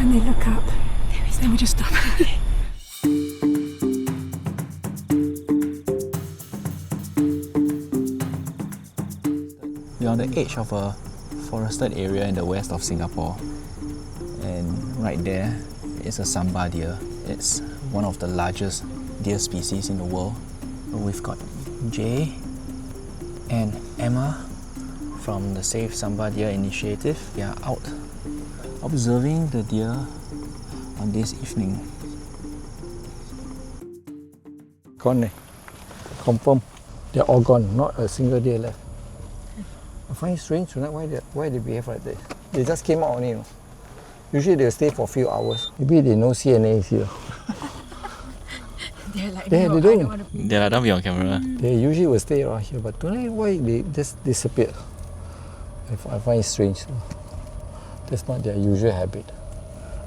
time they look up, then we just stop. We're on the edge of a forested area in the west of Singapore, and right there is a Sambar deer. It's one of the largest deer species in the world. We've got Jay and Emma from the Save Sambar Deer initiative. We are out observing the deer on this evening. Gone, confirm. They're all gone, not a single deer left. I find it strange tonight why they behave like this. They just came out only, you know. Usually they'll stay for a few hours. Maybe they know CNA is here. They're like, they no, don't. I don't want to... They don't be on camera. They usually will stay around here, but tonight why they just disappeared? I find it strange. That's not their usual habit.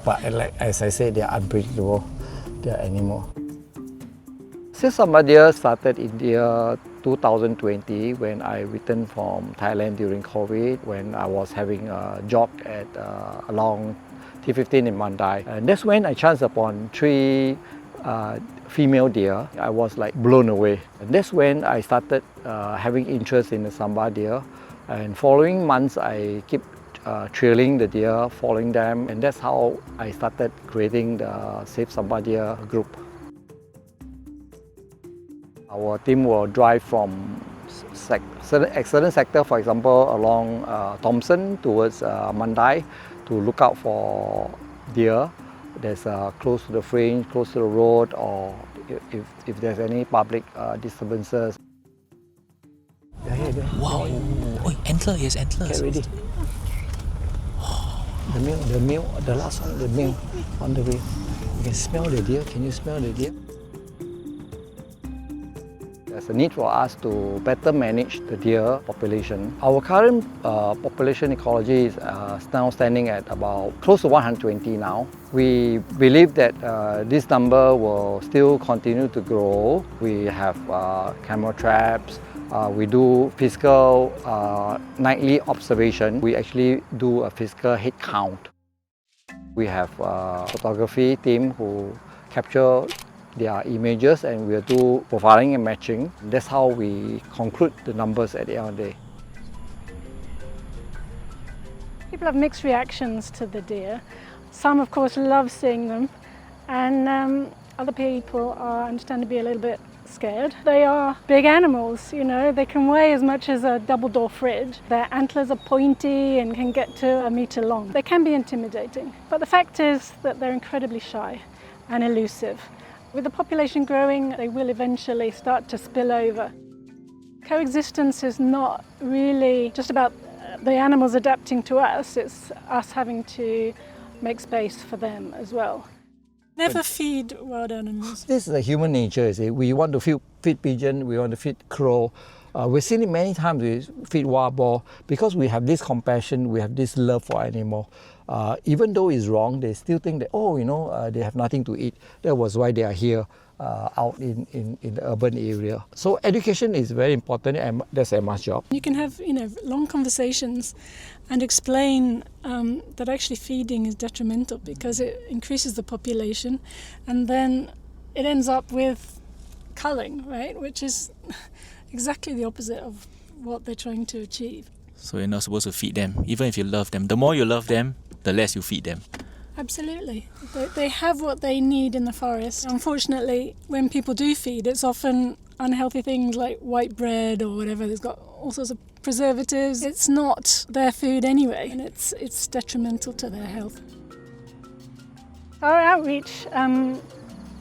But like as I said, they are unpredictable. They are animals. Save Sambar Deer started in the year 2020 when I returned from Thailand during COVID, when I was having a jog at along T15 in Mandai. And that's when I chanced upon 3 female deer. I was like blown away. And that's when I started having interest in the Sambar deer. And following months, I keep trailing the deer, following them, and that's how I started creating the Save Sambar Deer group. Our team will drive from certain sector, for example, along Thompson towards Mandai to look out for deer that's close to the fringe, close to the road, or if there's any public disturbances. Wow! Oh, antler, yes, antlers. Get ready. The male, the last one, the male on the way. You can smell the deer. Can you smell the deer? There's a need for us to better manage the deer population. Our current population ecology is now standing at about close to 120 now. We believe that this number will still continue to grow. We have camera traps. We do physical nightly observation. We actually do a physical head count. We have a photography team who capture their images, and we'll do profiling and matching. That's how we conclude the numbers at the end of the day. People have mixed reactions to the deer. Some, of course, love seeing them, and other people are understandably a little bit scared. They are big animals, you know, they can weigh as much as a double door fridge. Their antlers are pointy and can get to 1 meter long. They can be intimidating, but the fact is that they're incredibly shy and elusive. With the population growing, they will eventually start to spill over. Coexistence is not really just about the animals adapting to us, it's us having to make space for them as well. Never feed wild animals. This is the human nature, you see. We want to feed pigeon, we want to feed crow. We've seen it many times, we feed wild boar, because we have this compassion, we have this love for animal. Even though it's wrong, they still think that, oh, you know, they have nothing to eat. That was why they are here out in the urban area. So education is very important, and that's Emma's job. You can have, you know, long conversations and explain that actually feeding is detrimental because it increases the population, and then it ends up with culling, right, which is exactly the opposite of what they're trying to achieve. So you're not supposed to feed them, even if you love them. The more you love them, the less you feed them. Absolutely. They have what they need in the forest. Unfortunately, when people do feed, it's often unhealthy things like white bread or whatever. There's got all sorts of preservatives. It's not their food anyway, and it's detrimental to their health. Our outreach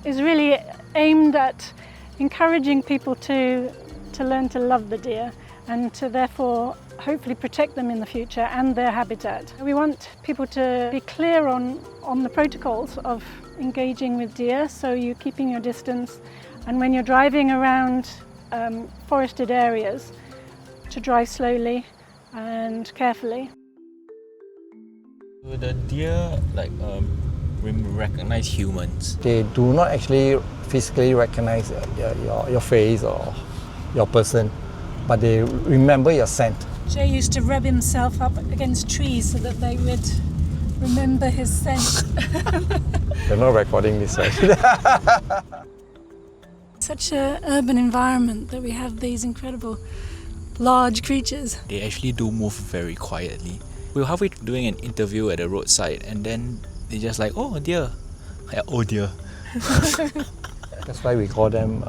is really aimed at encouraging people to learn to love the deer and to therefore hopefully protect them in the future and their habitat. We want people to be clear on the protocols of engaging with deer, so you're keeping your distance, and when you're driving around forested areas, to drive slowly and carefully. Do the deer recognize humans? They do not actually physically recognize your face or your person, but they remember your scent. Jay used to rub himself up against trees so that they would remember his scent. We're not recording this, right? Such an urban environment that we have these incredible large creatures. They actually do move very quietly. We were halfway doing an interview at the roadside and then they just like, oh dear. Like, oh dear. That's why we call them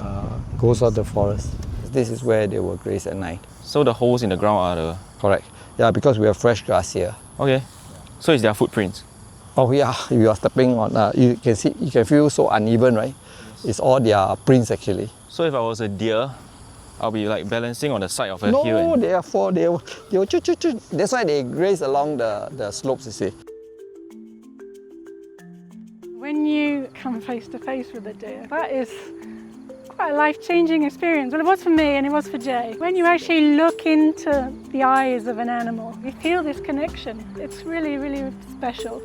ghosts of the forest. This is where they will graze at night. So the holes in the ground are the... Correct. Yeah, because we have fresh grass here. Okay. So it's their footprints. Oh yeah, you are stepping on. You can see, you can feel so uneven, right? It's all their prints actually. So if I was a deer, I'll be like balancing on the side of a hill. No, And... they are four. They will choo, choo, choo. That's why they graze along the slopes. You see. When you come face to face with a deer, that is quite a life-changing experience. Well, it was for me and it was for Jay. When you actually look into the eyes of an animal, you feel this connection. It's really, really special.